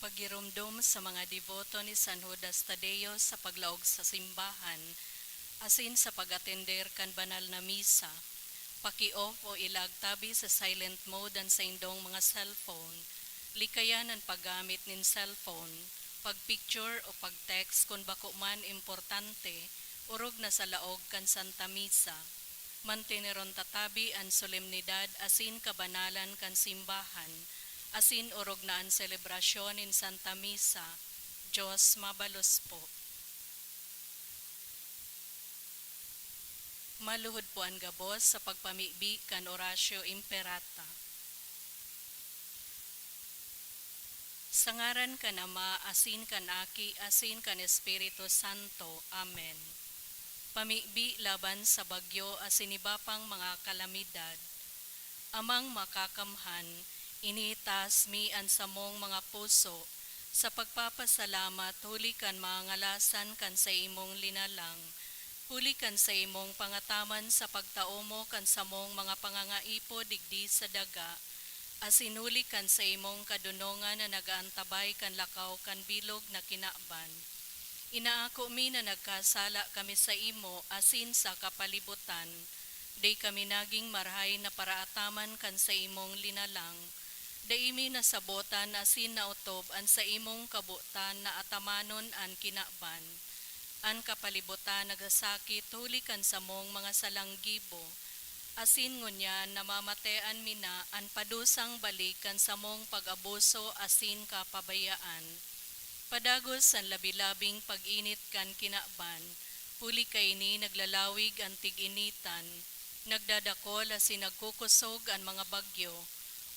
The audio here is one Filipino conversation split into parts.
pagirumdum sa mga deboto ni San Judas Tadeo sa paglaog sa simbahan, asin sa pag-atender kan banal na misa. Paki-off o ilag tabi sa silent mode ang sa indong mga cellphone. Likayan ang paggamit nin cellphone, pag-picture o pag-text kung bako man importante, urog na sa laog kan Santa Misa. Mantineron tatabi ang solemnidad asin kabanalan kan simbahan, asin urog na ang selebrasyon in Santa Misa. Diyos mabalos po. Maluhod po ang gabos sa pagpamibi kan Orasio Imperata. Sa ngaran kan Ama, asin kan Aki, asin kan Espiritu Santo. Amen. Pamibi laban sa bagyo asin iba pang mga kalamidad. Amang makakamhan, initas mi ang samong mga puso, sa pagpapasalamat huli kan mga ngalasan kan sa imong linalang, huli kan sa imong pangataman sa pagtaumo kan samong mga pangangaipo digdi sa daga, asin huli kan sa imong kadunongan na nagaantabay kan lakaw kan bilog na kinaban. Inaako mi na nagkasala kami sa imo asin sa kapalibutan, day kami naging marhay na paraataman kan sa imong linalang, day imi nasabotan asin nautob an sa imong kabutan na atamanon an kinaban. An kapalibutan nagasakit huli kan sa mong mga salanggibo, asin ngunyan namamatean mina an padusang balik kan sa mong pag-abuso asin kapabayaan. Padagos ang labilabing pag-init kan kinaban, huli kay ni naglalawig ang tig-initan, nagdadakol asin nagkukusog ang mga bagyo,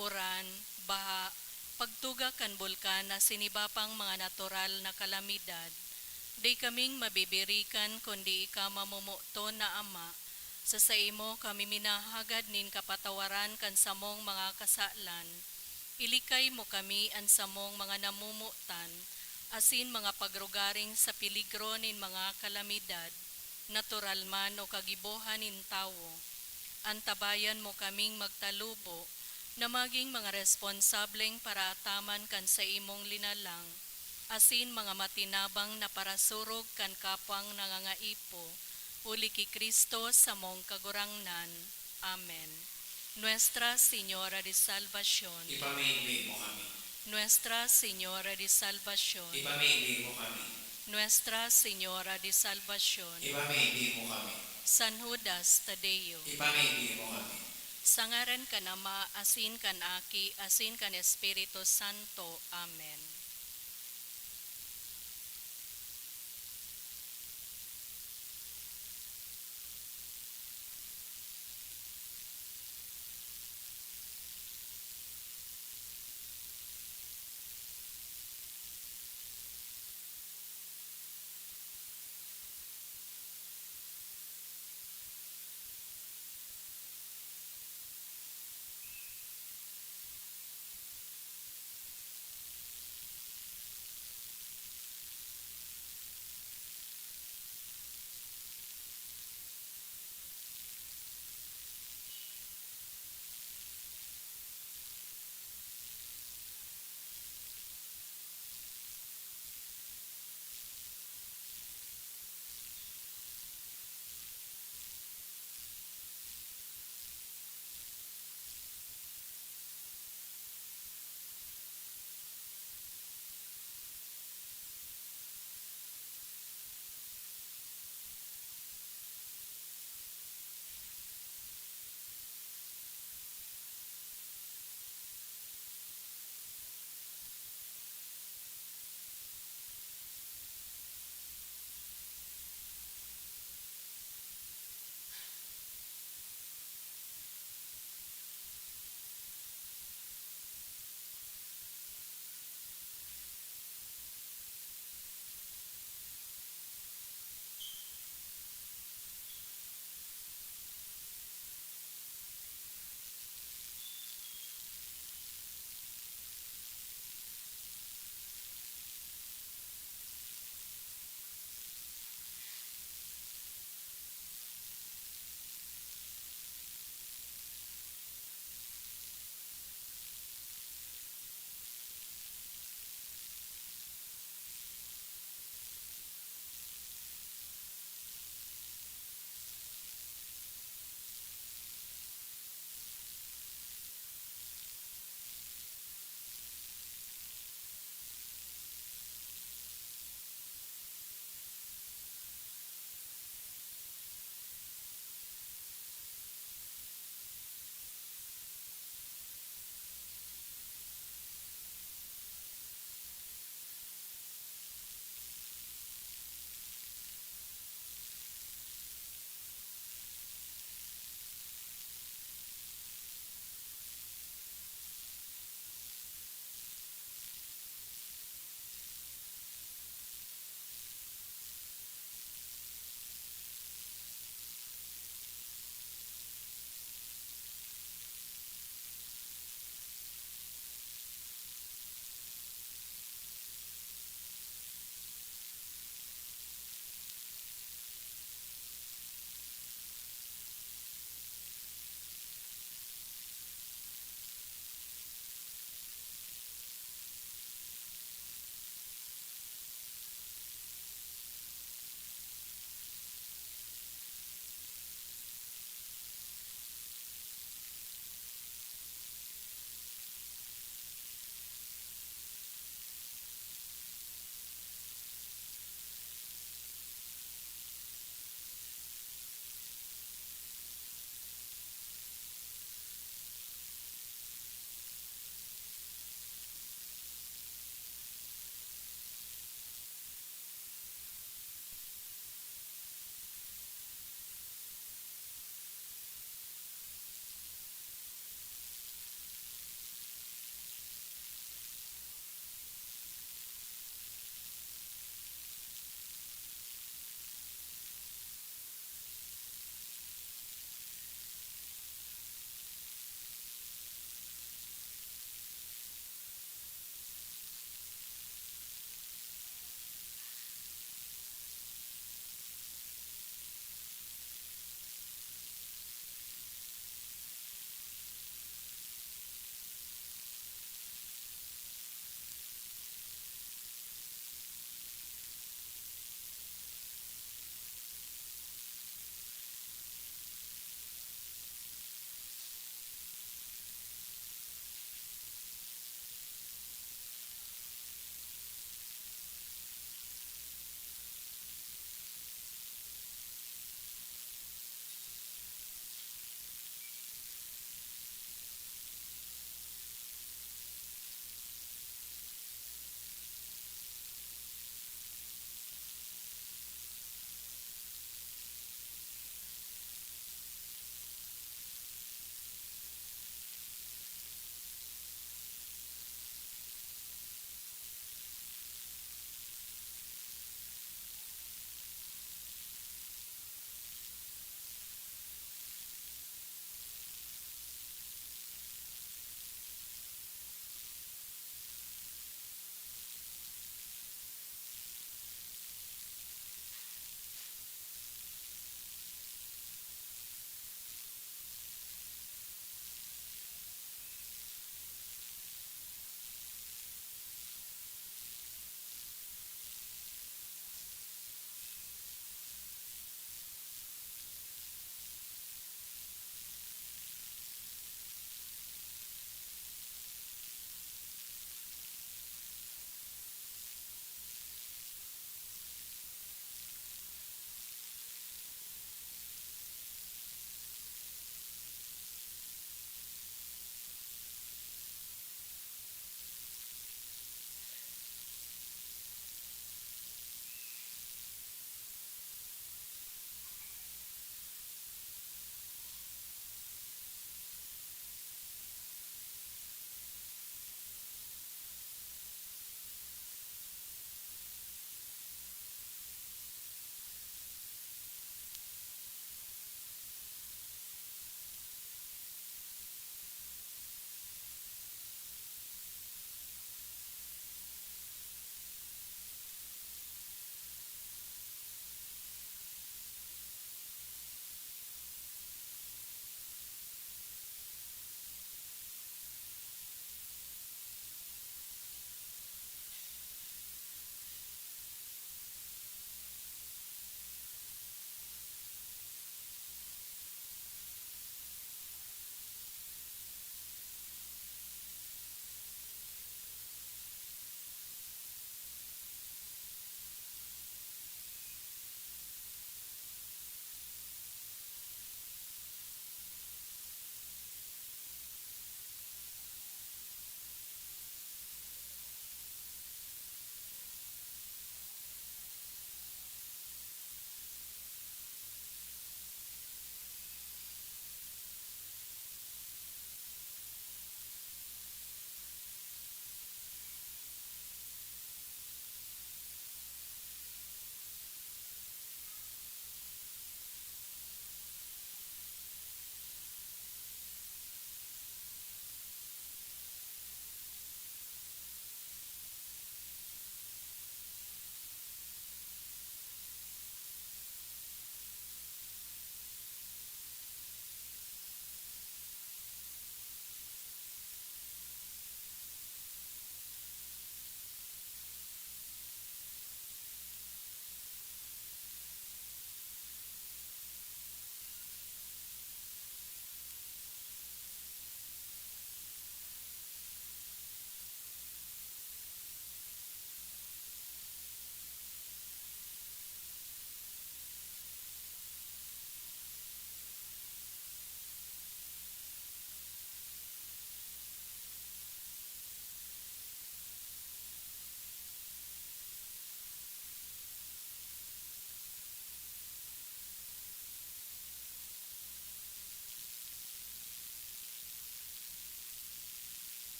uran, baha, pagtuga kan bulkan na sinibapang mga natural na kalamidad. Di kaming mabibirikan kundi ika mamumuto na Ama, sa imo kami minahagad nin kapatawaran kan samong mga kasalan. Ilikay mo kami ang samong mga namumutan, asin mga pagrugaring sa piligro nin mga kalamidad, natural man o kagibuhan nin tawo. Antabayan mo kaming magtalubo, na maging mga responsableng paraataman kan sa imong linalang, asin mga matinabang na parasurog kan kapwang nangangaipo, uli ki Kristo sa mong kagurangnan. Amen. Nuestra Señora de Salvación, ipamimig mo kami. Nuestra Señora de Salvación, Ipamimig mo kami. Nuestra Señora de Salvación, Ipamimig mo kami. San Judas Tadeo, Ipamimig mo kami. sa ngaran kan Ama, asin kan Aki, asin kan Espiritu Santo. Amen.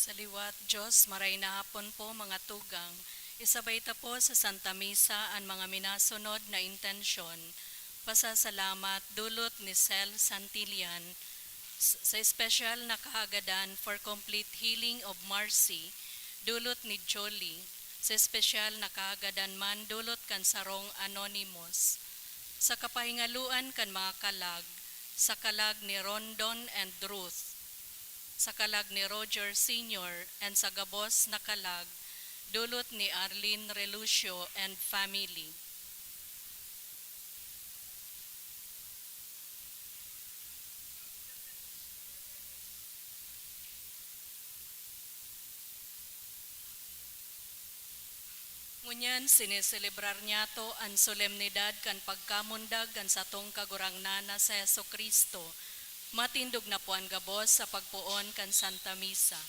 Sa liwat Diyos, maray na hapon po mga tugang. Isabay ta po sa Santa Misa ang mga minasunod na intensyon. Pasasalamat dulot ni Sel Santillan sa espesyal na kahagadan for complete healing of Marcy, dulot ni Jolie, sa espesyal na kahagadan man dulot kan sarong Anonymous. Sa kapahingaluan kan mga kalag, sa kalag ni Rondon and Ruth, sa kalag ni Roger Sr. and sa gabos na kalag, dulot ni Arlene Relucio and family. Ngunyan siniselebrar niya to ang solemnidad kan pagkamundag kan satong kagurangnana sa Yeso Kristo. Matindog na po ang gabos sa pagpuon kan Santa Misa.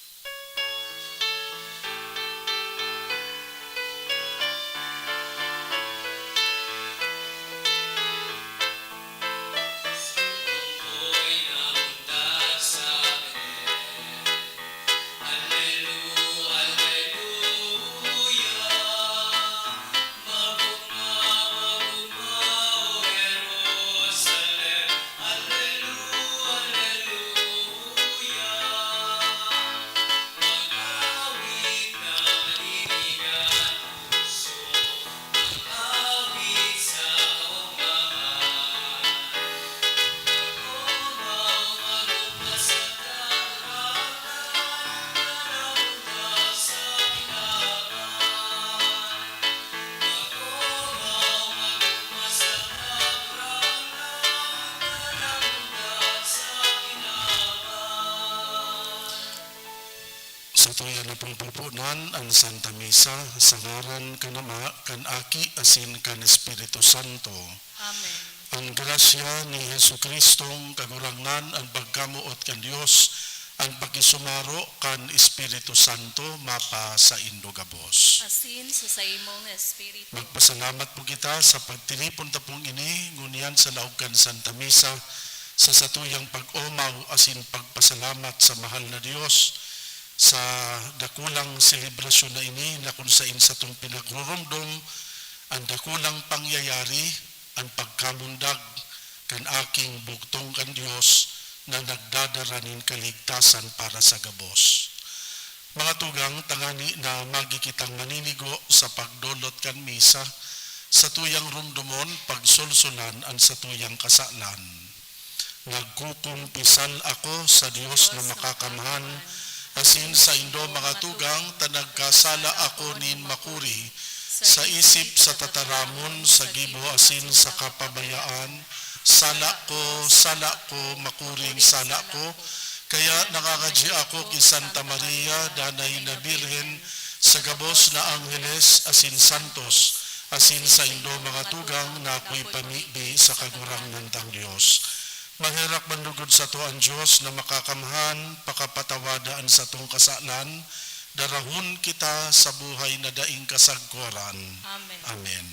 Sa tuya na pong pupunan ang Santa Misa, sa ngaran kan Ama, kan Aki, asin kan Espiritu Santo. Amen. Ang grasya ni Hesu Kristong kagurangnan, ang pagkamuot kan Dios, ang pakisumaro kan Espiritu Santo, mapa sa indogabos. Asin sa imong Espiritu. Magpasalamat po kita sa pagtilipon tapong ini, ngunyan sa laog kan Santa Misa, sa satuyang pag-omaw, asin pagpasalamat sa mahal na Dios, sa dakulang selebrasyon na ini na kung sain sa itong pinagrurumdum ang dakulang pangyayari ang pagkamundag kan aking bugtong kan Diyos na nagdadaranin kaligtasan para sa gabos. Mga tugang tangani na magikitang maninigo sa pagdolot kan misa sa tuyang rumdumon pagsulsulan ang sa tuyang kasalan. Nagkukumpisal ako sa Diyos na makakamahan asin sa indo mga tugang tanagkasala ako nin makuri sa isip sa tataramon sa gibo asin sa kapabayaan sala ko makuring sala ko kaya nakakadya ako kay Santa Maria danay na Birhen sa gabos na Angeles asin Santos asin sa indo mga tugang na ako'y pamibi sa kagurang ng Diyos. Mahirak manlugod sa to ang Diyos na makakamahan, pakapatawadaan sa tong kasalan, darahon kita sa buhay na daing kasagkuran. Amen. Amen.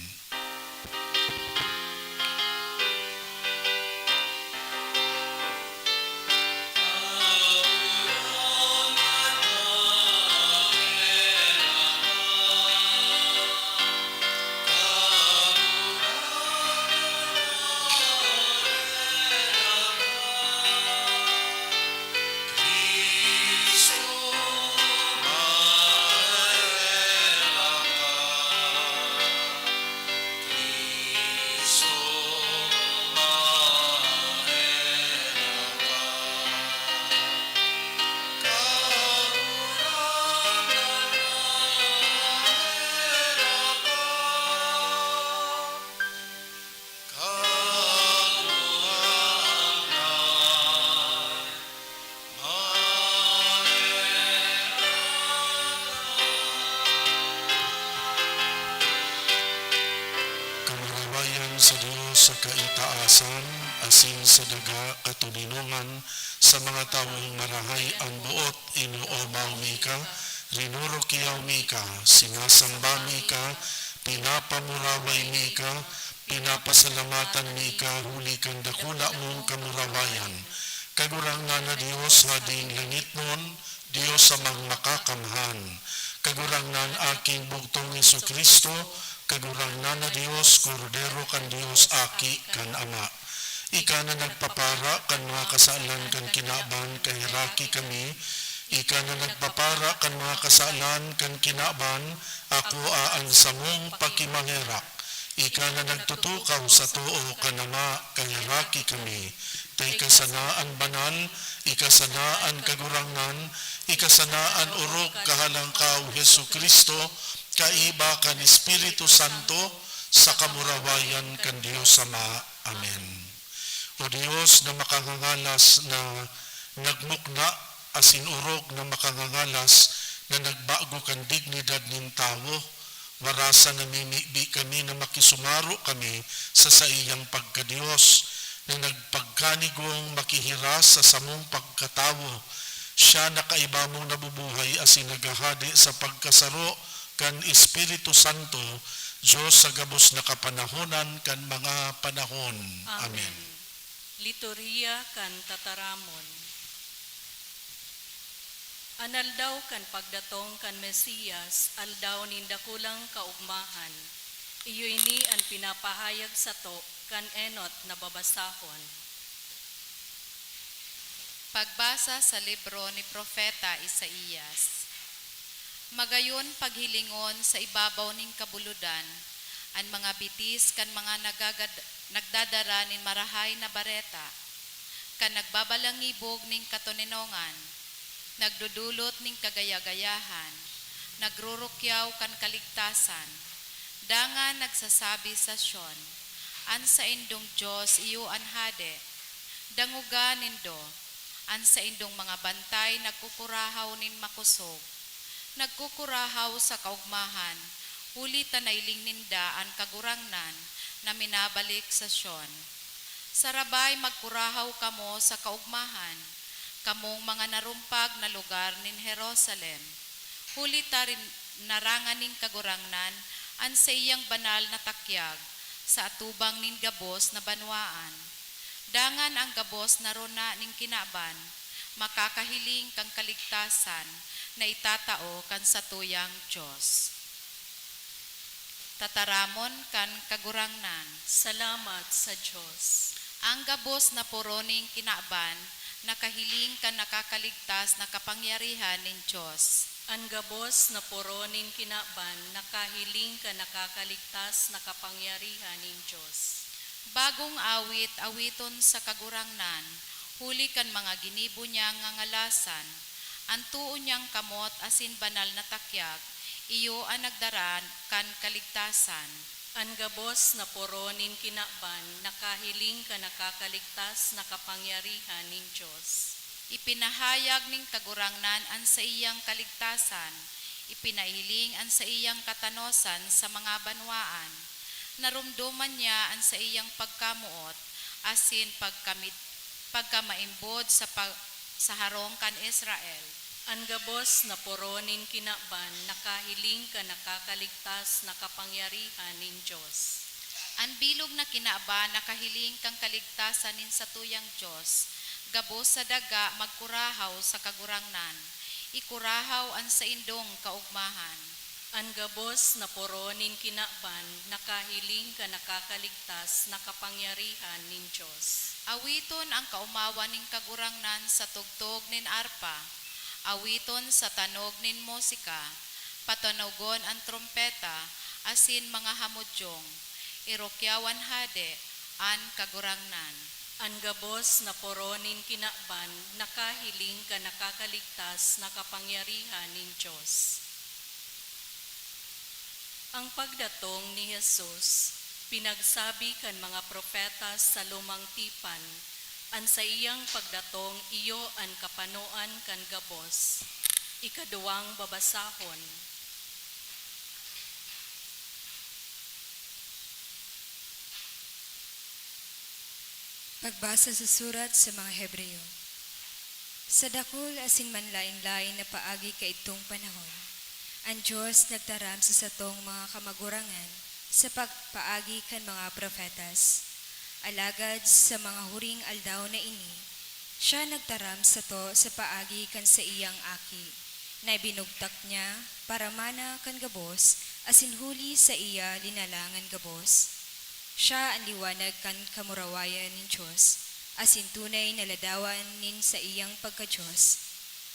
Sa Diyos sa kaitaasan, asin sa daga katuninungan, sa mga taong marahay ang buot, inuomaw mika, rinuro kiyaw mika, singasamba mika, pinapamuraway mika, pinapasalamatan mika, huli kang dakula mong kamurawayan. Kagurang na Diyos, hading langit nun, Dios sa mga makakamahan. Kagurangnan aking bugtong Jesucristo, kagurangnan na Dios, kordero kan Dios aki kan Ama. Ika na nagpapara kan mga kasalan kan kinaban kay raki kami. Ika na nagpapara kan mga kasalan kan kinaban, ako aan sa mong pakimangirak. Ika na nagtutukaw sa tuo kanama kay raki kami. Tay kasanaan banal, ikasanaan kagurangnan, ikasanaan urog kahalang kao Hesu Kristo, kaiba kan Espiritu Santo, sa kamurawayan kan Dios Ama. Amen. O Dios na makangangalas na nagmukna, asin urog na makangangalas na nagbago kan dignidad nin tao, warasa na mimibi kami na makisumaro kami sa iyang pagkadiyos, na nagpagkanigong makihiras sa samong pagkatawo. Siya na kaiba mong nabubuhay asin nagahadi sa pagkasaro kan Espiritu Santo, Diyos sa gabos na kapanahonan kan mga panahon. Amen. Liturhiya kan tataramon. Analdaw kan pagdatong kan Mesiyas, aldaw nindakulang kaugmahan. Iyo'y ni ang pinapahayag sa to kan enot na babasahon. Pagbasa sa libro ni Propeta Isaías. Magayon paghilingon sa ibabaw ning kabuludan, ang mga bitis kan mga nagdadara nin marahay na bareta, kan nagbabalangibog ning katoninongan, nagdudulot ning kagayagayahan, nagrurukyaw kan kaligtasan, dangan nagsasabi sa Sion, an sa indong Diyos iyo anhade, danguga nindo, an sa indong mga bantay nagkukurahaw nin makusog, nagkukurahaw sa kaugmahan, huli tanayling ninda an kagurangnan na minabalik sa Sion. Sarabay magkurahaw kamo sa kaugmahan, kamong mga narumpag na lugar nin Jerusalem, huli tarin narangan ning kagurangnan an sa iyang banal na takyag, sa atubang nin gabos na banwaan. Dangan ang gabos na rona ning kinaban, makakahiling kang kaligtasan, na itatao kan sa tuyang Diyos. Tataramon kan kagurangnan. Salamat sa Diyos. Ang gabos na puroning kinaban, nakahiling kan nakakaligtas na kapangyarihan nin Diyos. Ang gabos na poronin kinaban, nakahiling ka nakakaligtas na kapangyarihan nin Diyos. Bagong awit, awiton sa kagurangnan, huli kan mga ginibo niyang ngangalasan, ang tuon niyang kamot asin banal na takyag, iyo ang nagdaran kan kaligtasan. Ang gabos na poronin kinaban, nakahiling ka nakakaligtas na kapangyarihan ning Diyos. Ipinahayag ning kagurangnan an sa iyang kaligtasan, ipinahiling an sa iyang katanosan sa mga banwaan. Narumduman niya an sa iyang pagkamuot, asin pagkamaimbod sa harong kan Israel. Ang gabos na poronin kinaban, nakahiling ka nakakaligtas na kapangyarihan nin Diyos. Ang bilog na kinaban, nakahiling kang kaligtasan nin sa tuyang Diyos. Gabos sa daga, magkurahaw sa kagurangnan. Ikurahaw an sa indong kaugmahan. Ang gabos na poronin kinaban, nakahiling ka nakakaligtas na kapangyarihan nin Diyos. Awiton ang kaumawan ning kagurangnan sa tugtog nin arpa. Awiton sa tanog nin musika. Patanogon ang trompeta, asin mga hamudyong. Irokyawan hade, an kagurangnan. Ang gabos na poronin kinaban, nakahiling ka nakakaligtas na kapangyarihan nin Diyos. Ang pagdatong ni Jesus, pinagsabi kan mga propeta sa lumang tipan, an sa iyang pagdatong iyo ang kapanoan kan gabos. Ikaduwang babasahon. Pagbasa sa surat sa mga Hebreo. Sa dakul asin manlain-lain na paagi kaitong panahon, ang Diyos nagtaram sa satong mga kamagurangan sa pagpaagi kan mga profetas. Alagad sa mga huring aldaw na ini, Siya nagtaram sa to sa paagi kan sa iyang aki, na binugtak niya para mana kan gabos, asin huli sa iya linalangan gabos. Siya ang liwanag kan kamurawayan nin Diyos, asin tunay na ladawan nin sa iyang pagka-Diyos.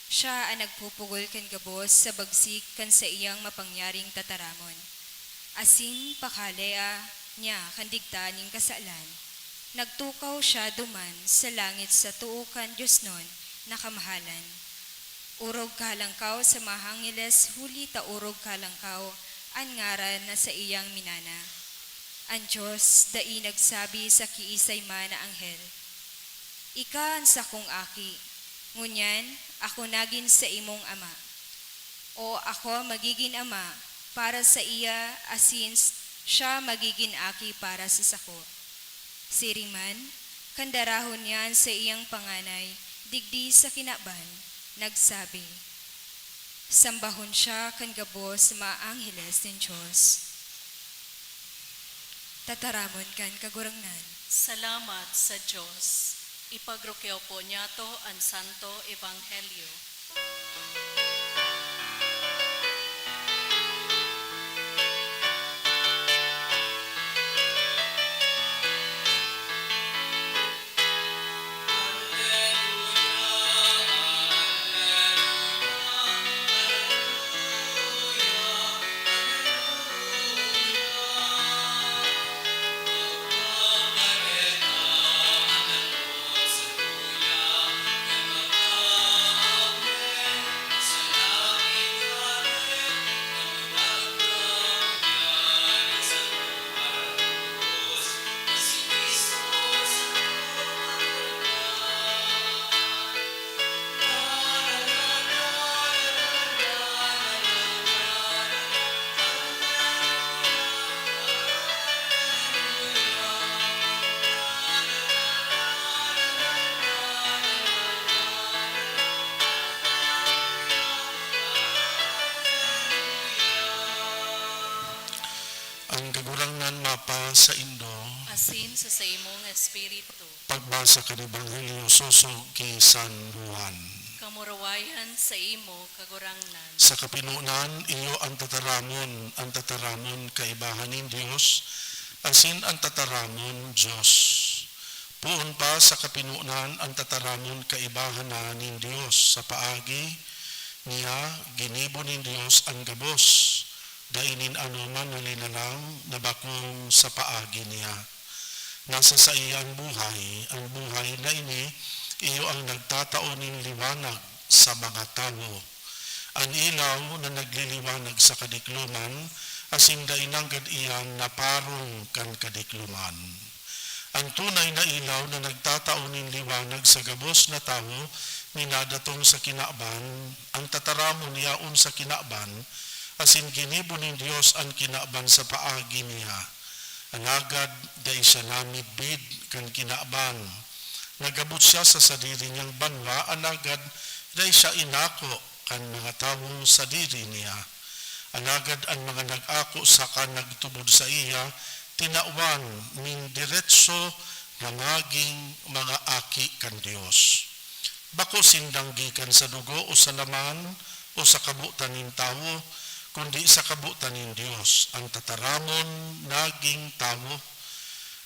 Siya ang nagpupugol kan gabos sa bagsik kan sa iyang mapangyaring tataramon. Asin pakalea niya kandigta ning kasalan. Nagtukaw siya duman sa langit sa tuukan Diyos nun na kamahalan. Urog kalangkaw sa mahangiles huli ta urog kalangkaw ang ngaran na sa iyang minana. Ang Diyos dai nagsabi sa kiisay man na anghel, ika ang sakong aki, ngunyan ako nagin sa imong ama. O ako magiging ama para sa iya asin siya magiging aki para sa sako. Siriman, kandarahon niyan sa iyang panganay, digdi sa kinaban, nagsabi, sambahon siya kan gabos sa mga angheles ng Diyos. Tataramon kan kagurangnan. Salamat sa Diyos. Ipagrukyaw po niya to ang Santo Ebanghelyo. Ang kagurangnan mapa sa Indo, Asin sa imong espiritu. pagbasa ka ni Ebanghelyo susog kay San Juan. Kamurawayan sa imo kagurangnan. Sa kapinunan, iyo ang tataramon kaibahan ng Diyos, asin ang tataramon Diyos. Puon pa sa kapinunan ang tataramon kaibahan na ng Diyos sa paagi niya ginibo ng Diyos ang gabos, dainin anuman na linalang na bakong sa paagi niya. Nasa sa iya ang buhay na ini, iyo ang nagtatao ng liwanag sa mga tao. Ang ilaw na nagliliwanag sa kadikluman, asin dainanggad iyan na parong kan kadikluman. Ang tunay na ilaw na nagtatao ng liwanag sa gabos na tao, minadatong sa kinaban, ang tataramon niyaon sa kinaban, asin ginibo ng Diyos ang kinaban sa paagi niya. Anagad day siya namidbid kan kinaban. Nagabot siya sa sadiri niyang banwa, anagad day siya inako kan mga tao sa diri niya. Anagad ang mga nag-ako sa kan nagtubod sa iya, tinawan ning diretso na maging mga aki kan Diyos. Bako sindang gikan sa dugo o sa laman o sa kabutan ng tao, kundi sa kabutan ng Diyos. Ang tataramon naging tao,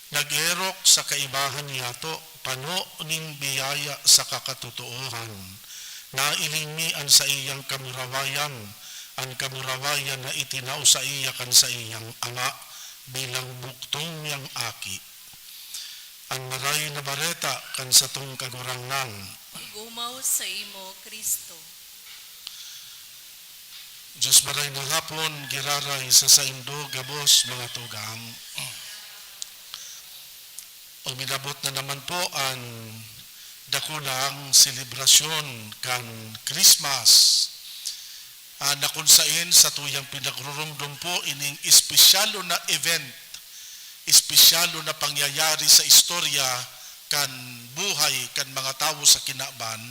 nag-erok sa kaibahan niya to, pano ning biyaya sa kakatutuohan, nailingmian sa iyang kamurawayan, ang kamurawayan na itinaw sa iya kan sa iyang ama, bilang buktong niyang aki. Ang maray na bareta kan sa tong kagurangnan, Gumaw sa imo, Kristo. Diyos maray na hapon, giraray sa Indo, gabos, mga tugang. Uminabot na naman po ang dakulang selebrasyon kan Christmas. Na kung sain sa tuyang pinagrurumdum po ining espesyalo na event, espesyalo na pangyayari sa istorya kan buhay kan mga tao sa kinaban,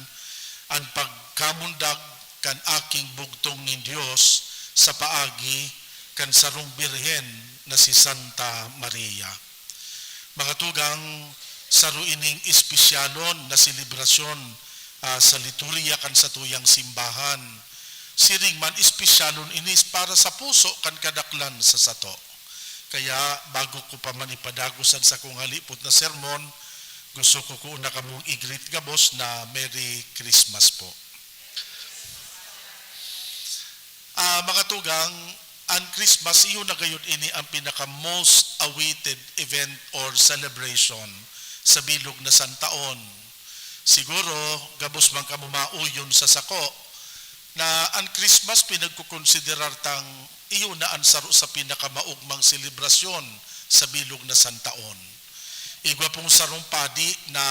ang pagkamundag kan aking bugtong ni Diyos sa paagi kan sarong birhen na si Santa Maria. Mga tugang, Saro ining espesyalon na selebrasyon sa liturya kan sa tuyang simbahan. Siring man espesyalon inis para sa puso kan kadaklan sa sato. Kaya bago ko pa man ipadagusan sa kong halipot na sermon, gusto ko una kamong i-greet gabos na Merry Christmas po. Mga tugang, ang Christmas iyon na gayon ini ang pinaka most awaited event or celebration sa bilog na santaon. Siguro, gabos man kamumauyon sa sako, na ang Christmas pinagkukonsiderar tang iyon na ang saro sa pinakamaugmang selebrasyon sa bilog na santaon. Igwa pong sarong padi na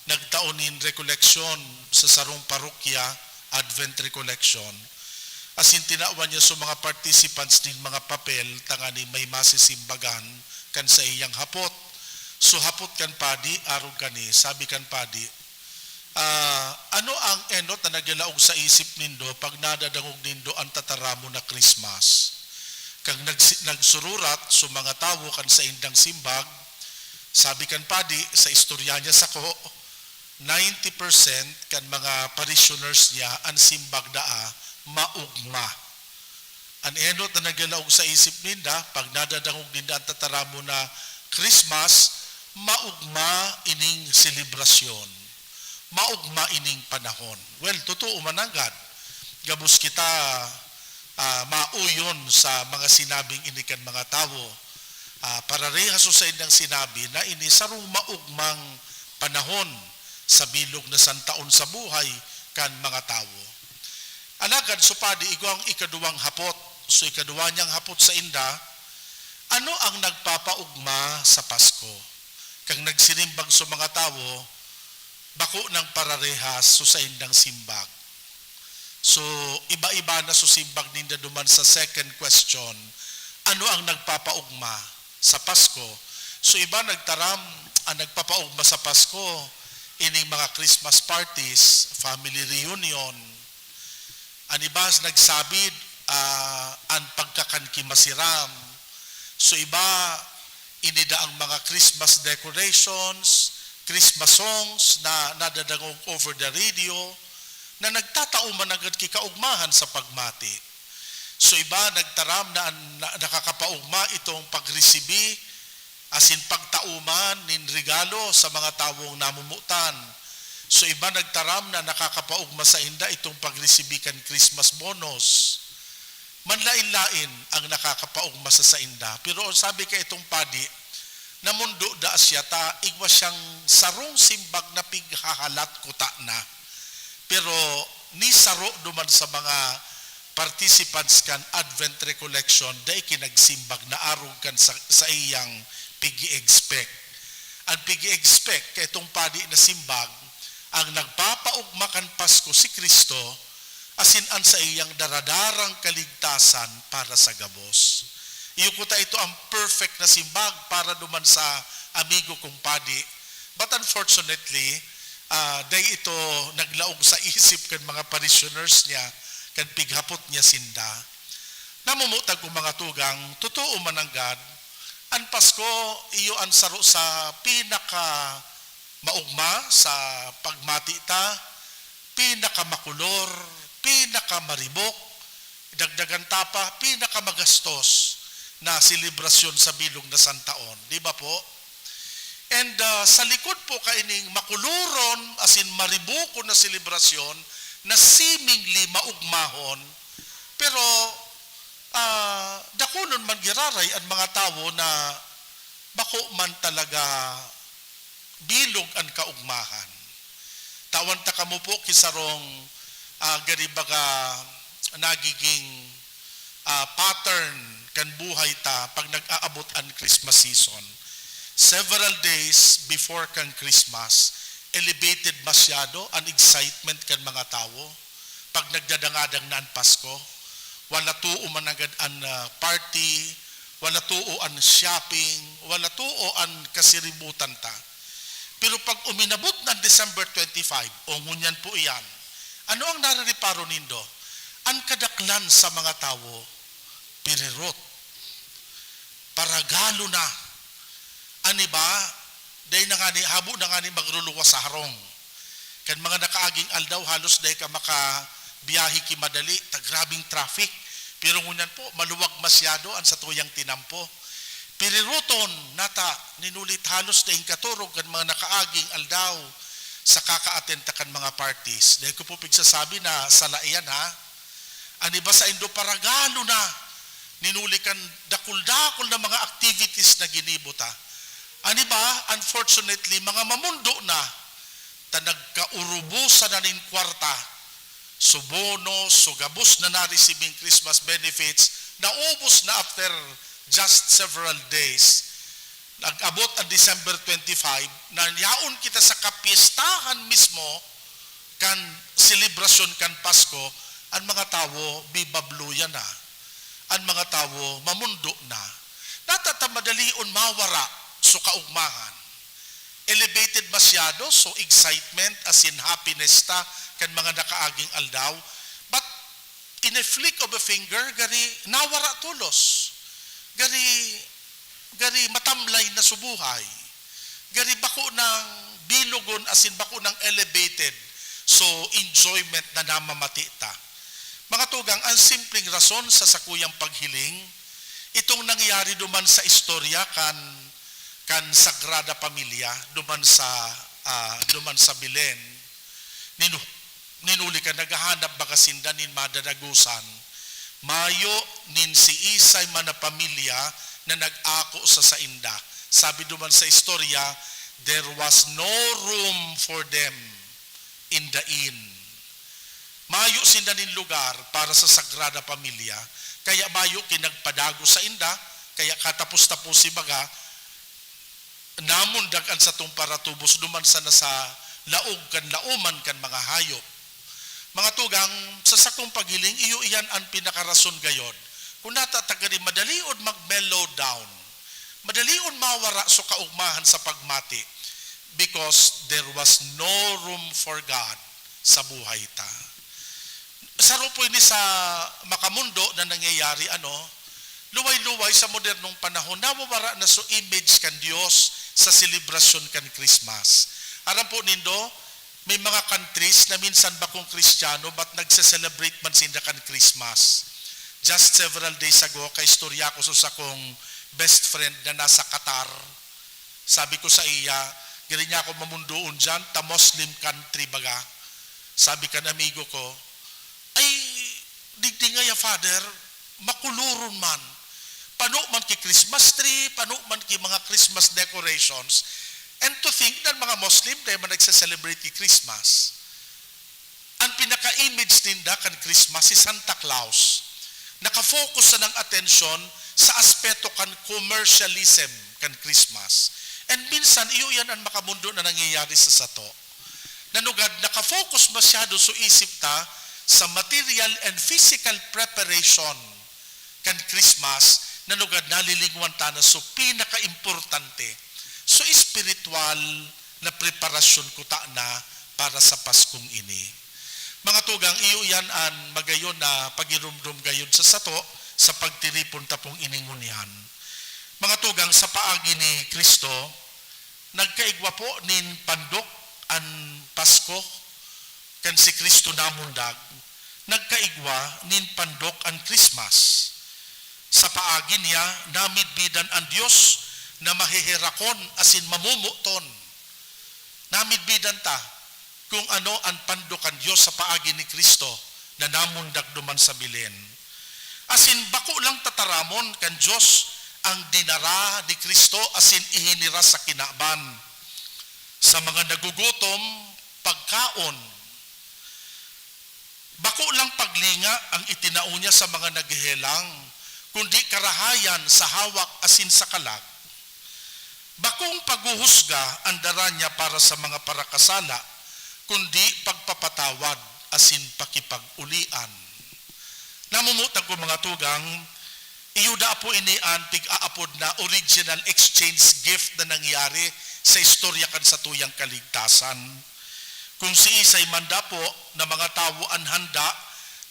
nagtaonin recollection sa sarong parokya, Advent Recollection. Asin tinawan niya sa mga participants din mga papel tangani may masisimbagan kan sa iyang hapot. So hapot kan padi, arog kani, sabi kan padi, ano ang enot na nagilaog sa isip nindo pag nadadangog nindo ang tataramo na Christmas? Kag nagsururat sa mga tawo kan sa indang simbag, sabi kan padi, sa istorya niya sa ko, 90% kan mga parishioners niya ang simbag daa maugma. Ang enot na nagilaog sa isip ninda, pag nadadangog ninda ang tataramo na Christmas, maugma ining selebrasyon. Maugma ining panahon. Well, totoo mananggad. Gabos kita mauyon sa mga sinabing inikan mga tao. Pararehaso sa indang sinabi na ini sarong maugmang panahon sa bilog na santaon sa buhay kan mga tao. Alagad supadi igwang ikaduwang hapot. So ikaduwa niyang hapot sa inda, ano ang nagpapaugma sa Pasko? Kang nagsinimbag sa mga tao, bako ng pararehas so sa indang simbag. So iba-iba na so simbag ninda duman sa second question, ano ang nagpapaugma sa Pasko? So iba nagtaram ang nagpapaugma sa Pasko, ining mga Christmas parties, family reunion. Anibas nagsabid ang pagkakankimasiram. So iba inida ang mga Christmas decorations, Christmas songs na nadadangog over the radio na nagtatauman agad kikaugmahan sa pagmati. So iba nagtaram na nakakapaugma itong pagresibi asin pagtauman nin regalo sa mga tawong namumutan. So iba nagtaram na nakakapaugma sa inda itong pagresibikan Christmas bonus. Manlain-lain ang nakakapaugma sa inda. Pero sabi ka itong padi, na mundo da asyata, igwa siyang sarong simbag na pighahalat kuta na. Pero ni saro duman sa mga participants kan Advent Recollection, dahil kinagsimbag na arog kan sa iyang pigi-expect. Ang pigi-expect kay itong padi na simbag, ang nagpapaugma kan Pasko si Kristo, asin an sa iyang daradarang kaligtasan para sa gabos. Iyukuta ito ang perfect na simbag para duman sa amigo kong padi. But unfortunately, day ito naglaog sa isip kan mga parishioners niya, kan pighapot niya sinda. Namumutag kong mga tugang, totoo mananggad, ang Pasko, iyo ang saro sa pinaka maugma sa pagmati ta, pinakamakulor, pinakamaribok, dagdagan tapa, pinakamagastos na selebrasyon sa bilog na santaon. Di ba po? And sa likod po kaining makuluron asin maribukon na selebrasyon na seemingly maugmahon, pero dakunon man giraray ang mga tao na bako man talaga bilog ang kaugmahan. Tawan ta kamo po kisarong garibaga nagiging pattern kan buhay ta pag nag-aabot ang Christmas season. Several days before kan Christmas, elevated masyado ang excitement kan mga tao. Pag nagdadangadang na ang Pasko, wala tuo man agad ang party, wala tuo ang shopping, wala tuo ang kasiributan ta. Pero pag uminabot ng December 25, o ngunyan po iyan, ano ang naririparo nindo? Ang kadaklan sa mga tao, pirirot, paragalo na, ani ba, dahil na nga ni, habo na nga ni magruluwa sa harong. Kan mga nakaaging aldaw, halos dahil ka makabiyahi ki madali, grabing traffic. Pero ngunyan po, maluwag masyado ang sa tuyang tinampo. Piriruton, nata, ninulit halos dahil katurog kan mga nakaaging aldaw sa kaka-attenta kan mga parties. Dahil ko po pigsasabi na sa laiyan ha, ani ba sa Indo paragalo na, ninulikan dakul-dakul na mga activities na ginibuta. Ani ba, unfortunately, mga mamundo na, ta nagkaurubusan na nin kwarta, subono, sugabos na na-receiving Christmas benefits, naubos na after just several days. Nag-abot ang December 25, na yaon kita sa kapistahan mismo, kan celebration kan Pasko, ang mga tao bibabluyan na. Ang mga tao mamundo na. Natatamadalion mawara so kaugmahan. Elevated masyado so excitement as in happiness ta kan mga nakaaging aldaw. But in a flick of a finger, gari nawara tulos. Gari matamlay na subuhay. Gari bako ng bilugon as in bako ng elevated so enjoyment na namamatita. Mga tugang, ang simpleng rason sa sakuyang paghiling, itong nangyari duman sa istorya kan Sagrada Pamilya, duman sa Belen. Ninuli ka naghahanap bagasinda nin madadagusan. Mayo nin si Isay man na pamilya na nag-ako sa inda. Sabi duman sa istorya, there was no room for them in the inn. Mayo sinda nin lugar para sa Sagrada Pamilya, kaya mayo kinagpadago sa inda, kaya katapos-tapos si baga, namundagan sa tong paratubos duman sa nasa laog kan lauman kan mga hayop. Mga tugang, sa sakong paghiling, iyo iyan ang pinakarason gayon. Kung natatagari, madalion mag-mellow down. Madalion mawara so kaugmahan sa pagmati because there was no room for God sa buhay ta. Saro po ini sa makamundo na nangyayari, luway-luway sa modernong panahon, nawawara na so image kan Diyos sa selebrasyon kan Christmas. Aram po nindo, may mga countries na minsan bakong Kristiyano but nagse-celebrate man sinda kan Christmas. Just several days ago, kaistorya ko sa kong best friend na nasa Qatar. Sabi ko sa iya, giri niya ako mamundoon dyan, ta Muslim country baga. Sabi kan amigo ko, ay, digdingay ya father, makuluron man. Pano man ki Christmas tree, pano man ki mga Christmas decorations. And to think na mga Muslim, dahil man nagsa-celebrate ki Christmas. Ang pinaka-image ninda kan Christmas si Santa Claus. Nakafocus na ng atensyon sa aspeto kan commercialism kan Christmas. And minsan, iyo yan ang makamundo na nangyayari sa sato. Nanugad, nakafocus masyado so isip ta sa material and physical preparation kan Christmas, nanugad nalilingwan ta na so pinaka-importante. So spiritual na preparasyon ko ta na para sa Paskong ini. Mga tugang, iyo yan ang magayon na pagirumdum gayon sa sato sa pagtiripon tapong iningunyan. Mga tugang, sa paagi ni Kristo, nagkaigwa po nin pandok ang Pasko kan si Kristo namundag, nagkaigwa nin pandok ang Christmas. Sa paagi niya, namidbidan ang Diyos na mahihirakon asin mamumuton. Namidbidan ta kung ano ang pandokan Diyos sa paagi ni Kristo na namundag duman sa Belen. Asin bako lang tataramon kan Diyos ang dinara ni Kristo asin ihinira sa kinaban. Sa mga nagugutom, pagkaon. Bako lang paglinga ang itinao niya sa mga naghihelang, kundi karahayan sa hawak asin sa kalag. Bakong paghuhusga ang dara niya para sa mga parakasala, kundi pagpapatawad asin pakipag-ulian. Namumutag ko mga tugang, iyuda po ini ang pig-aapod na original exchange gift na nangyari sa istorya kan sa tuyang kaligtasan. Kung si Isay manda po na mga tao ang handa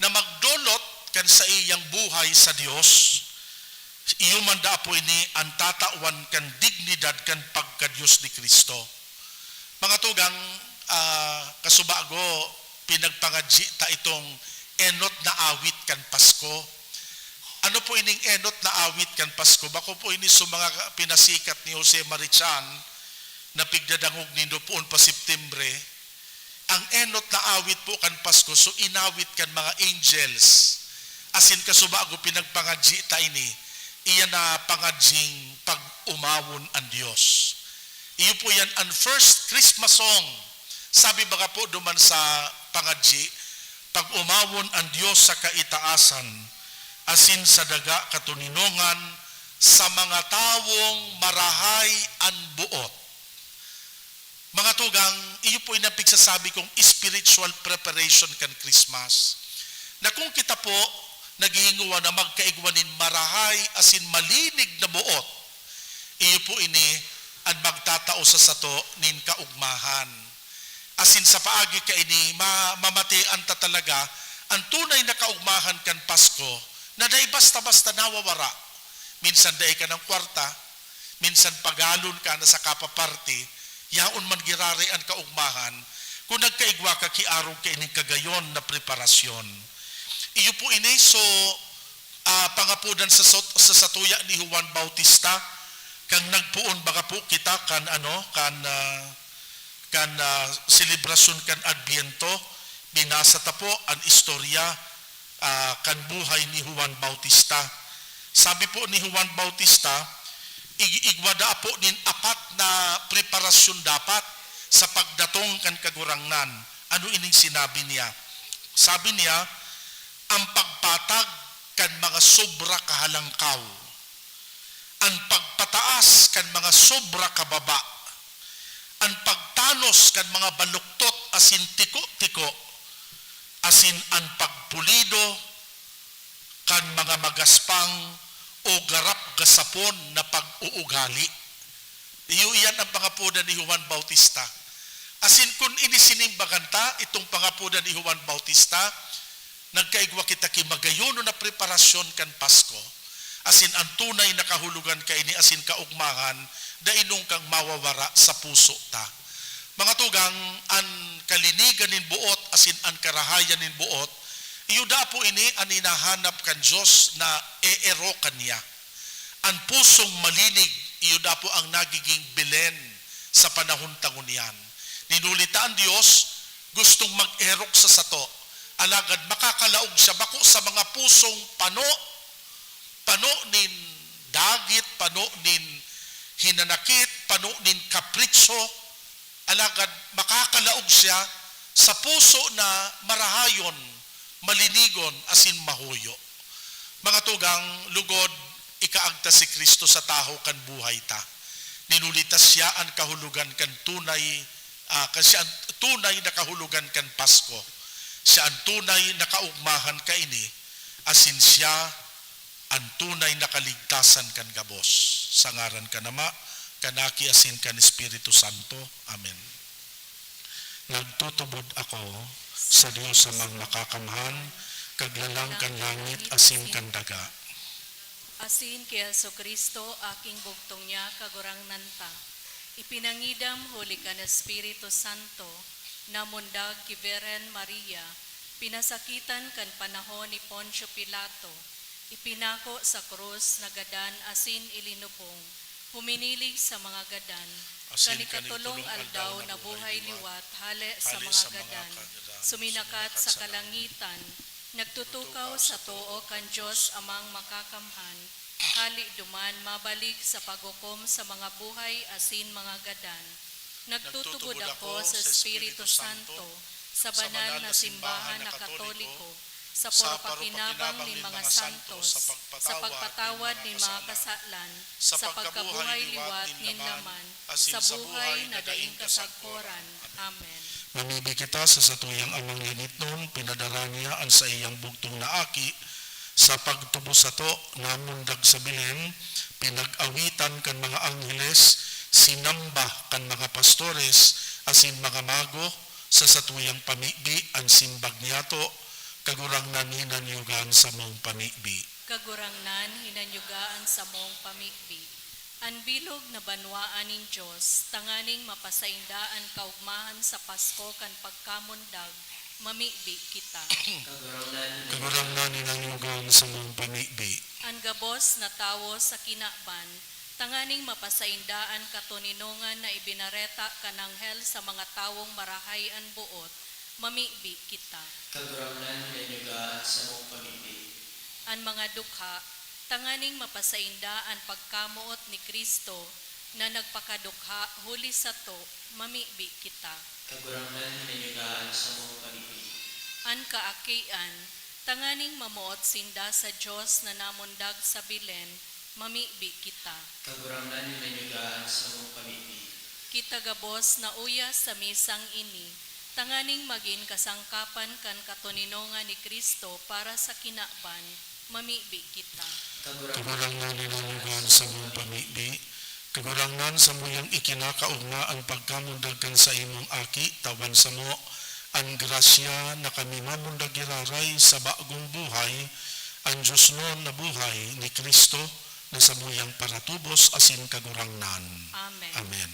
na magdolot kan sa iyang buhay sa Diyos, Iyo man da po ini ang tatawan kan dignidad kan pagkadyos ni Kristo. Mga tugang kasubago pinagpangadji ta itong enot na awit kan Pasko. Ano po ining enot na awit kan Pasko? Bako po ini sa mga pinasikat ni Jose Marichan na pigdadangog nindo poon pa Septembre. Ang enot na awit po kan Pasko, so inawit kan mga angels. Asin kasubago pinagpangadji ta ini, iyan na pangadjing pag-umawon ang Diyos. Iyo po yan ang first Christmas song. Sabi baga po duman sa pangadji, pag-umawon ang Diyos sa kaitaasan, asin sa daga katuninongan, sa mga tawong marahay ang buot. Mga tugang, iyo po yung pigsasabi kong spiritual preparation kan Christmas. Na kung kita po naghihinguwa na magkaigwanin marahay asin malinig na buot, iyo po ini ang magtatao sa sato nin kaugmahan. Asin sa paagi ka ini, mamatian ta talaga ang tunay na kaugmahan kan Pasko na day basta-basta nawawara. Minsan day ka ng kwarta, minsan pagalon ka na sa kapaparty, yaon man girari ang kaugmahan, kung nagkaigwa ka kiarong ka ining kagayon na preparasyon. Iyo po ini so pangapudan sa satuya ni Juan Bautista, kang nagpuon baka po kita kan selebrasyon kan Adbiento, binasa ta po ang istorya kan buhay ni Juan Bautista. Sabi po ni Juan Bautista, igwada po nin apat na preparasyon dapat sa pagdatong kan kagurangnan. Ano ining sinabi niya? Sabi niya, ang pagpatag kan mga sobra kahalangkaw, ang pagpataas kan mga sobra kababa, ang pagtanos kan mga baluktot asin tiko-tiko, asin ang pagpulido kan mga magaspang o garap gasapon na pag-uugali. Iyan ang pangapunan ni Juan Bautista. Asin kung inisinimbagan ta, itong pangapunan ni Juan Bautista, nagkaigwa kita kimagayono na preparasyon kan Pasko. Asin ang tunay na kahulugan ka ini, asin kaugmahan, dainong kang mawawara sa puso ta. Mga tugang, ang kalinigan nin buot, asin ang karahayan nin buot, iyuda po ini ang hinahanap kan Diyos na eerokan niya. Ang pusong malinig, iyuda po ang nagiging bilen sa panahon tangunyan. Ninulita ang Diyos, gustong mag-erok sa sato. Alagad makakalaog siya bako sa mga pusong pano nin dagit, pano nin hinanakit, pano nin kapritso. Alagad makakalaog siya sa puso na marahayon, malinigon, asin mahuyo. Mga tugang, lugod, ikaagta si Kristo sa taho kan buhay ta. Ninulitas siya ang kahulugan kan tunay, kasi ang tunay na kahulugan kan Pasko. Siya ang tunay na kaugmahan ka ini, asin siya ang tunay na kaligtasan kan gabos. Sa ngaran ka nama, kanaki asin kan Espiritu Santo. Amen. Nagtutubod ako sa Diyos sa mga makakamahan, kaglalang kan langit asin kan daga. Asin kay Jesucristo aking bugtong niya kagurangnan ta. Ipinangidam huli kan Espiritu Santo, namundag ki Virgen Maria, pinasakitan kan panahon ni Poncio Pilato, ipinako sa krus na gadan asin ilinubong, huminilig sa mga gadan, kanikatulong aldaw na buhay liwat hale sa mga gadan, suminakat sa kalangitan, nagtutukaw sa tuo kan Diyos amang makakamhan, hali duman mabalik sa paghukom sa mga buhay asin mga gadan. Nagtutubod ako sa Espiritu Santo, sa banal na simbahan na Katoliko, sa pagpakinabang ni mga santos, sa pagpatawad ni mga kasalan, sa pagkabuhay liwat nin naman, sa buhay na daing kasagporan. Amen. Mamibig kita sa satuyang amang linit nun, pinadala niya ang sa iyang bugtong na aki, sa pagtubo sa to, namundag sa bilin, pinag-awitan kan mga angheles, sinamba kan mga pastores, asin mga mago, sa satuyang pamibi, ang simbag niya to, kagurang naninanyugan sa mong pamibi. kagurangnan hinanyugaan sa mong pamigbi. An bilog na banwaan nin Diyos, tanganing mapasaindaan kaugmahan sa Pasko kan pagkamundag, mamibi kita. Kagurangnan hinanyugan sa mong pamigbi. An gabos na tawo sa kinaban, tanganing mapasaindaan katuninongan na ibinareta kananghel sa mga tawong marahayan buot, mamibi kita. Kagurangnan hinanyugaan sa mong pamigbi. An mga dukha, tanganing mapasainda ang pagkamuot ni Kristo na nagpakadukha huli sa to, mamibi kita. Kagurangnan hinanyugaan sa mong pamigbi. An kaakian, tanganing mamuot sinda sa Diyos na namundag sa bilen, mamibi kita. Kagurangnan hinanyugaan sa mong pamigbi. Kita gabos na uya sa misang ini, tanganing maging kasangkapan kan katuninongan ni Kristo para sa kinaban, mamibi kita. Kagurangnan hinanyugan sa mong pamigbi. Kagurangnan sa muyang ikinakaugma ang pagkamundag kan sa imong aki, tawan sa mo, ang grasya na kami mamundag iraray sa bagong buhay, ang Diyos noon na buhay ni Kristo na sa muyang paratubos asin kagurangnan. Amen. Amen.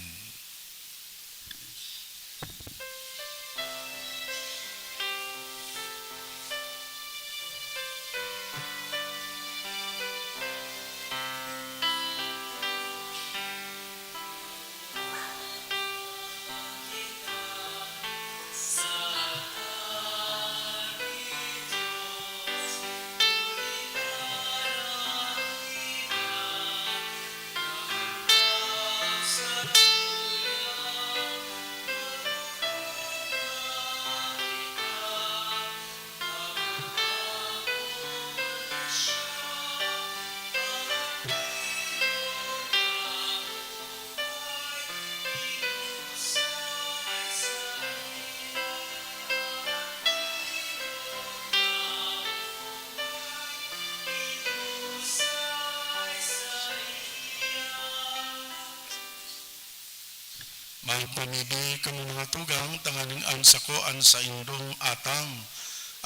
May pamidi kamo mga tugang, tanganing ansakoan sa indong atang.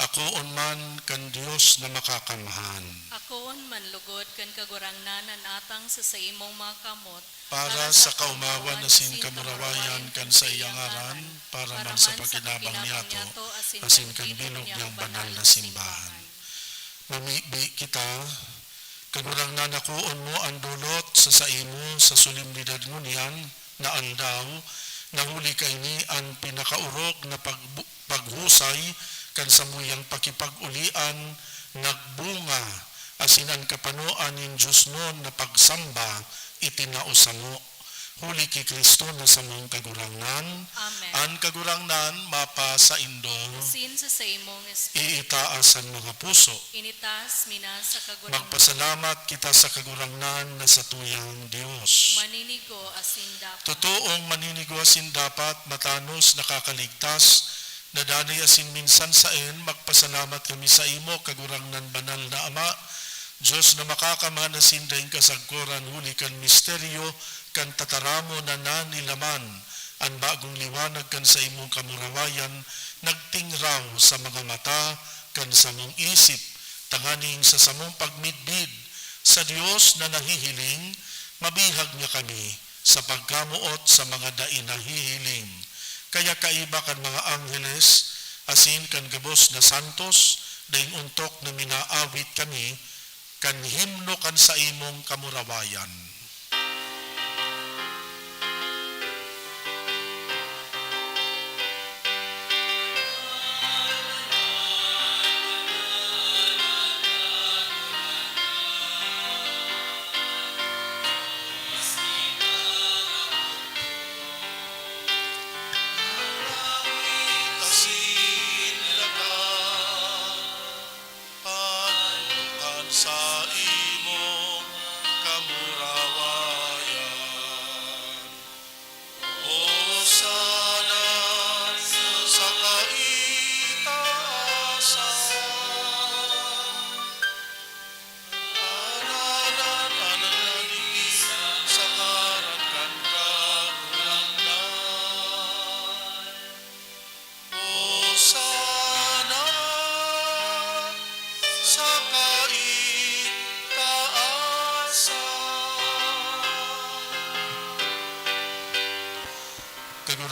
Ako man kan Dios na makakamahan. Akoon manlugod kan kagurangnanan atang sa imong mga kamot, Para sa kaumawan na sin kamurawayan kan sa iyang aran, para man sa pakinabang niyato, asin kan bilog niyang banal na simbahan. Mamibi kita, kagurangnan akoon mo ang dulot sa imo sa solemnidad mo niyan, na andaw, nahuli kay ni ang pinakaurog na paghusay kan sa muyang pakipag-ulian, nagbunga, asinan kapanoan nin Diyos noon na pagsamba, itinausa mo. Huli ki Kristo na sa mong kagurangnan, Amen. ang kagurangnan mapa sa indong, Sin sa imong espiritu, iitaas ang mga puso. initas mina sa kagurangnan, Magpasalamat kita sa kagurangnan na sa tuyang Diyos. maninigo asin dapat. Totoong maninigo asin dapat, matanos nakakaligtas, na danay asin minsan saen, magpasalamat kami sa imo, kagurangnan banal na Ama, Diyos na makakaman asin daing kasagkuran, huli kan misteryo, kan tataramo na nanilaman, ang bagong liwanag kan sa imong kamurawayan, nagtingraw sa mga mata, kan sa mong isip, tanganing sa samong pagmidbid, sa Diyos na nahihiling, mabihag niya kami sa pagkamuot sa mga dain nahihiling. Kaya kaiba kan mga angheles, asin kan gabos na santos, daing untok na minaawit kami, kan himno kan sa imong kamurawayan. Sa imong kamurawayan.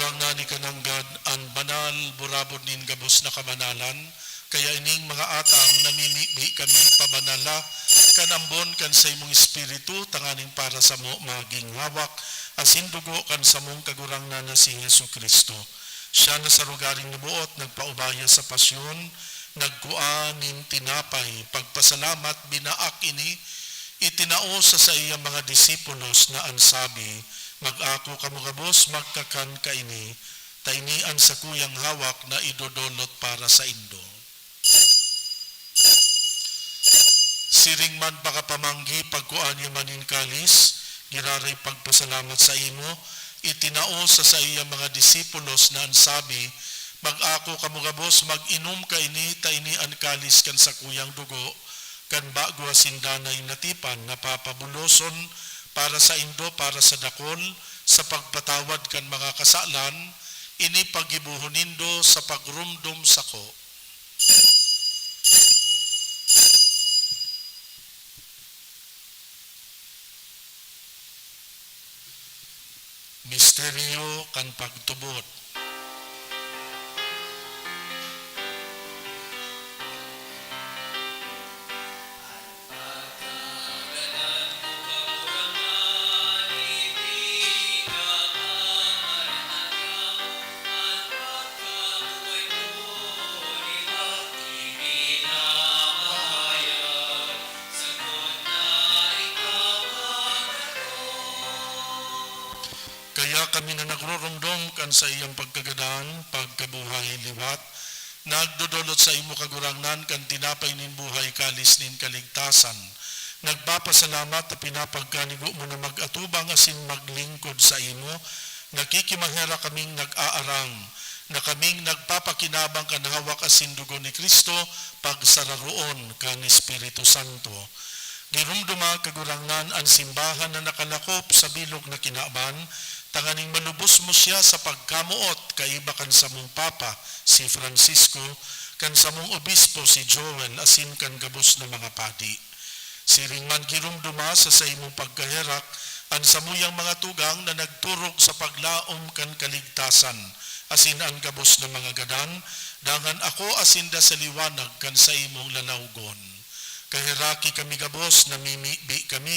Gurangan ni kananggad ang banal burabod nin gabos na kabanalan, kaya ining mga atang namimibi kami pabanala, kanambon kan sa imong espiritu, tanganing para sa mo maging hawak, asin dugo kan sa mong kagurangnan na si Yesu Kristo. Siya na sa lugaring nabuot, nagpaubaya sa pasyon, nagkuanin tinapay, pagpasalamat binaak ini, itinao sa iyang mga disipulos na ansabi, mag-ako kamugabos, magkakan ka ini, tainian sa kuyang hawak na idodolot para sa indo. Siring man pakapamanggi pagkuan yung manin kalis, giraray pagpasalamat sa imo, itinao sa iyang mga disipulos na ansabi, mag-ako kamugabos, mag-inom ka ini, tainian kalis kan sa kuyang dugo, kan bago asindanay natipan na papabuloson para sa indo, para sa dakol, sa pagpatawad kan mga kasalan, ini pagibuhonindo sa pagrumdum sako. Misteryo kan pagtubot. Kaya kami na nagrurumdum kan sa iyang pagkagadaan, pagkabuhay liwat, nagdodolot sa imo kagurangnan kan tinapay nin buhay kalis nin kaligtasan. Nagpapasalamat na pinapagkanigo mo na mag-atubang asin maglingkod sa imo, nakikimahera kaming nag-aarang, na kaming nagpapakinabang kan hawak asin dugo ni Kristo, pagsararoon kan Espiritu Santo. Girumduma kagurangnan ang simbahan na nakalakop sa bilog na kinaban, tanganing malubos mo siya sa pagkamuot kaiba kan sa mong papa si Francisco, kan sa mong obispo si Joel, asin kan gabos na mga padi. Siring man girumduma sa imong pagkaherak, ang samuyang mga tugang na nagturok sa paglaom kan kaligtasan, asin ang gabos na mga gadan, dangan ako asinda sa liwanag kan sa imong lalawgon. Kahiraki kami gabos, namimibi kami,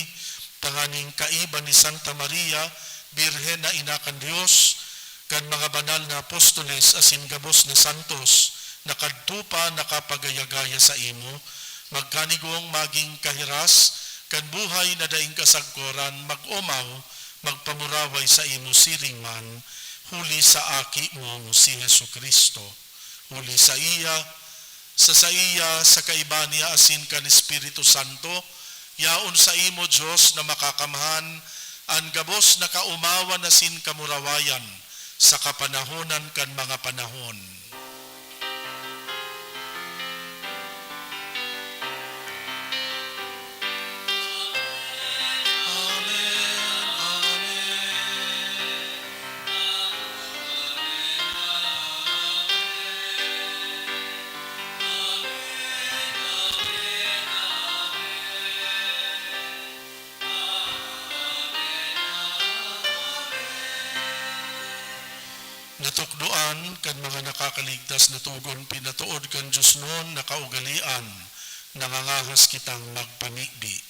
tanganing kaiba ni Santa Maria, Birhen na inakan Diyos, kan mga banal na apostoles asin gabos na santos, nakadtupa nakapagayagaya sa imo, magkanigong maging kahiras, kan buhay na daing kasagkoran, mag-umaw, magpamuraway sa imo siringman, huli sa aki mo si Yesu Kristo. Huli sa iya, sa kaiba niya asin kan Espiritu Santo, yaon sa imo Diyos na makakamahan, ang gabos na kaumawa na sin kamurawayan sa kapanahonan kan mga panahon. Natukdoan kan mga nakakaligtas na tugon pinatuod kan Diyos noon na kaugalian, nangangahas kitang magpamigbi.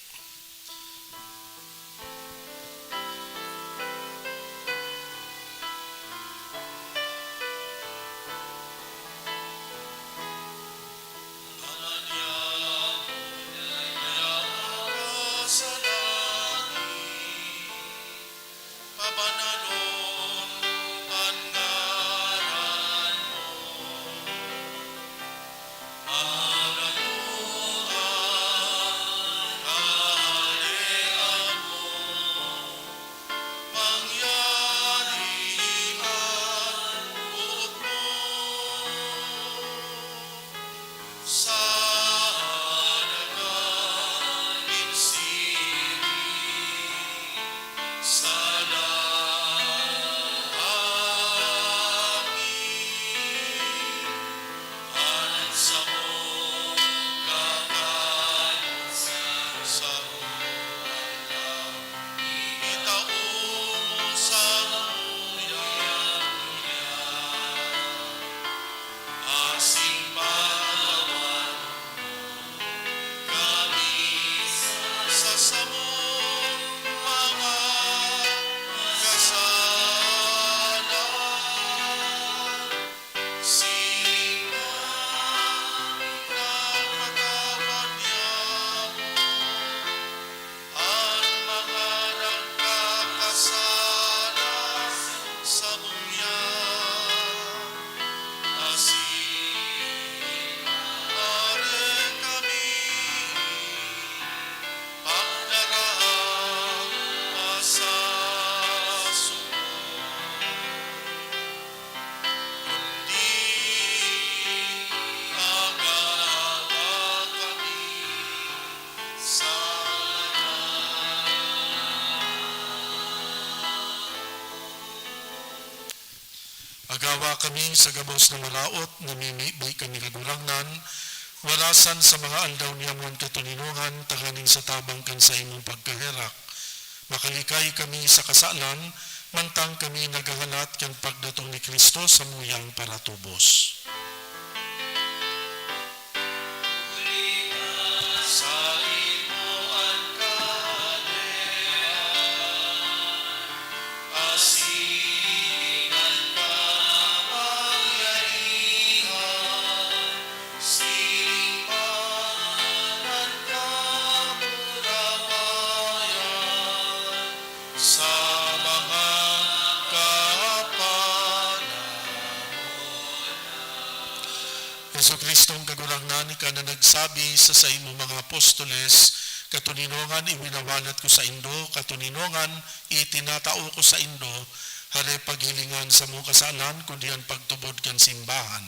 Agawa kami sa gabos ng malaot, namimibi kami kagurangnan, warasan sa mga aldaw niyamon katuninungan, tanganing sa tabang kan sa imong pagkaherak. Makalikay kami sa kasalan, mantang kami nagahalat kan pagdatong ni Kristo sa muyang para tubos. Sa imo ang asinan kapangyarihan, silipanan kamuramayan, sa mga Heso Kristong kagurangnan ka na nagsabi sa imo mga apostoles, katuninongan iwinawalat ko sa indo, katuninongan itinatao ko sa indo, hare paghilingan sa mong kasalan, kundihan pagtubod kan simbahan.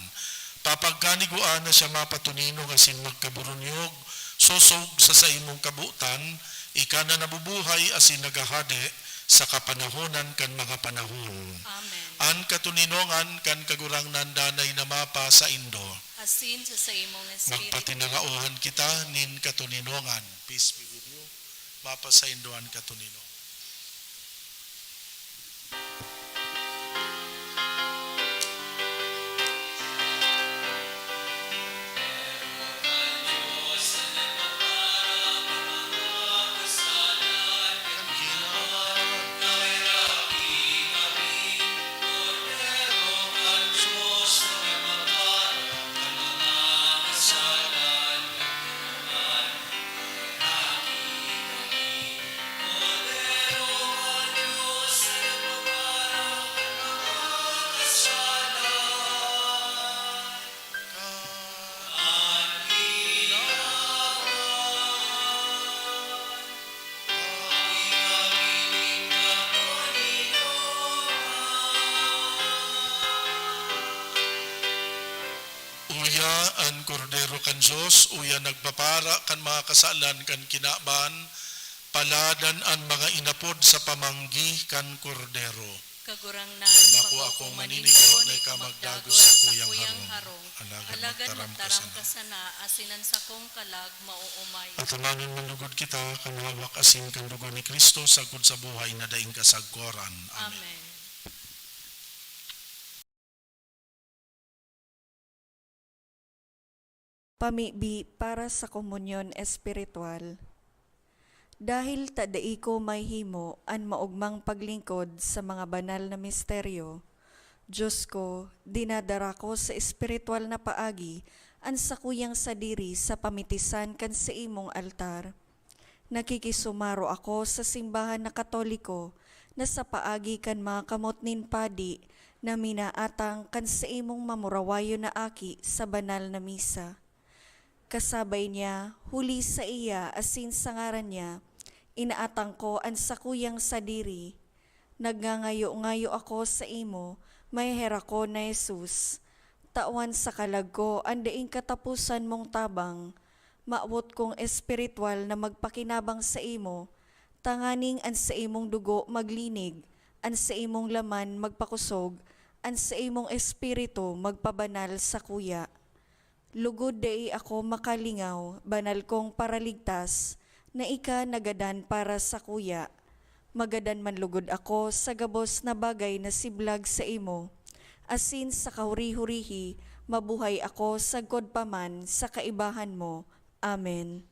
Papagkaniguan na siya mapatuninong asin magkaburunyog, sosog sa imong kabutan, ika na nabubuhay asin nagahade, sa kapanahonan kan mga panahon. Amen. An katuninongan kan kagurangnan danay na mapa sa indo. Asin sa imong espiritu. Magpatinaraohan kita nin katuninongan. Peace be with you. Mapa sa indo an katuninongan. Uya an kordero kan Diyos, uya nagpapara kan mga kasalan kan kinaban, paladan an mga inapod sa pamanggi kan kordero. Kagurangnan, Bako akong maninigo na ikamagdagos sa kuyang harong. Alagad magtaram ka sana, asinan sa kong kalag, mauumay. At amangin manlugod kita, kan hawak asin kan dugo ni Kristo, sagod sa buhay na daing kasagkoran. Amen. Amen. Pamibi para sa komunyon espiritual. Dahil tadai ko may himo an maugmang paglingkod sa mga banal na misteryo, Diyos ko, dinadara ko sa espiritual na paagi an sakuyang sadiri sa pamitisan kan sa imong altar. Nakikisumaro ako sa simbahan na Katoliko na sa paagi kan mga kamot nin padi na minaatang kan sa imong mamurawayo na aki sa banal na misa. Kasabay niya, huli sa iya asin sa ngaran niya, inaatang ko ang sakuyang sadiri. Nagngangayo-ngayo ako sa imo, may hera ko na Jesus. Tawan sa kalag ko, ang daing katapusan mong tabang. Maawot kong espiritual na magpakinabang sa imo, tanganing an sa imong dugo maglinig, an sa imong laman magpakusog, an sa imong espiritu magpabanal sa kuya. Lugod dai ako makalingaw, banal kong paraligtas, na ika nagadan para sa kuya. Magadan man lugod ako sa gabos na bagay na siblag sa imo. Asin sa kahuri-hurihi, mabuhay ako sa godpaman sa kaibahan mo. Amen.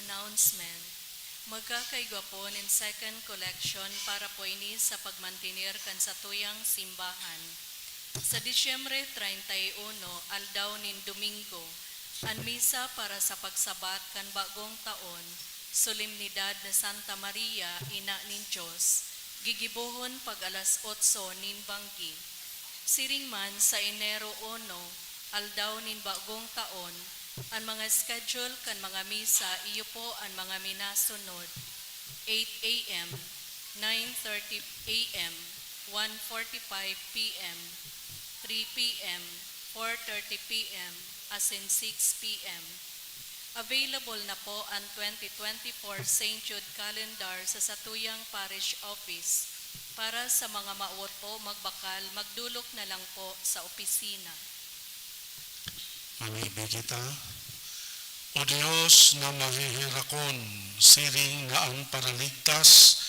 Announcement. Magkakaigwapon in second collection para po ini sa pagmantinir kan sa tuyang simbahan. Sa Disyembre 31, aldaw nin Domingo, ang misa para sa pagsabat kan bagong taon, solemnidad na Santa Maria, Ina nin Diyos, gigibuhon pag alas 8 nin banggi. Siring man sa Enero 1, aldaw nin bagong taon, ang mga schedule kan mga misa iyo po ang mga minasunod: 8 a.m., 9:30 a.m., 1:45 p.m., 3 p.m., 4:30 p.m., as in 6 p.m. Available na po ang 2024 St. Jude Calendar sa Satuyang Parish Office. Para sa mga mauot po magbakal, magdulok na lang po sa opisina. Pag-ibig kita, O Diyos na mahihirakon, siring nga ang paraligtas,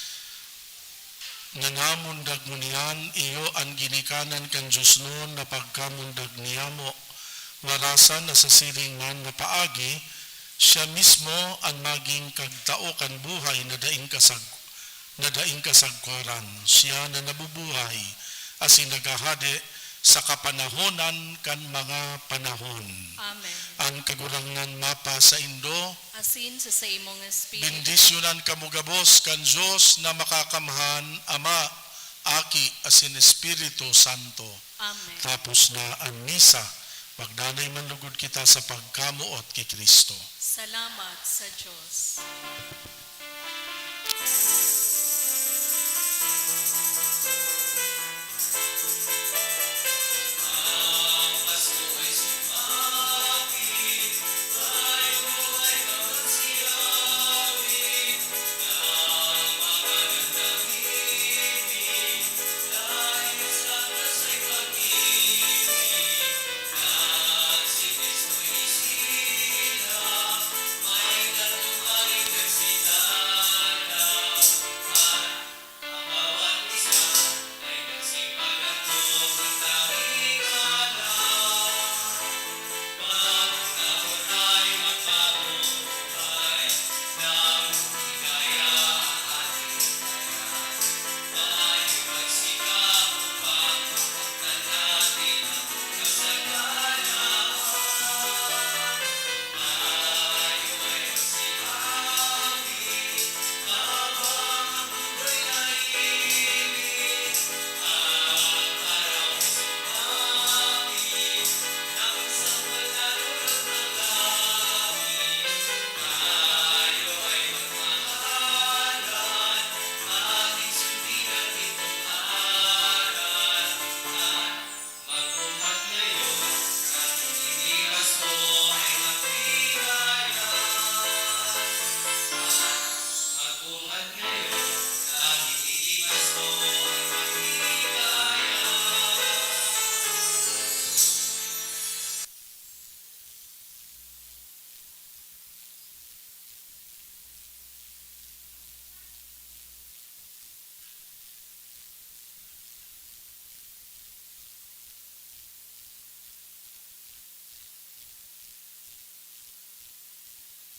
na namundag mo niyan, iyo ang ginikanan kan Diyos noon na pagkamundag niya mo, warasan na sa siring man na paagi, siya mismo ang maging kagtao kan buhay na daing kasagkuran. Siya na nabubuhay as nagahade sa kapanahonan kan mga panahon. Amen. Ang kagurangan mapa sa Indo, Asin sa imong espiritu. bendisyonan kamugabos kan Diyos na makakamhan, Ama, Aki, asin Espiritu Santo. Amen. Tapos na ang misa, magdanay manlugod kita sa pagkamuot kay Kristo. Salamat sa Diyos.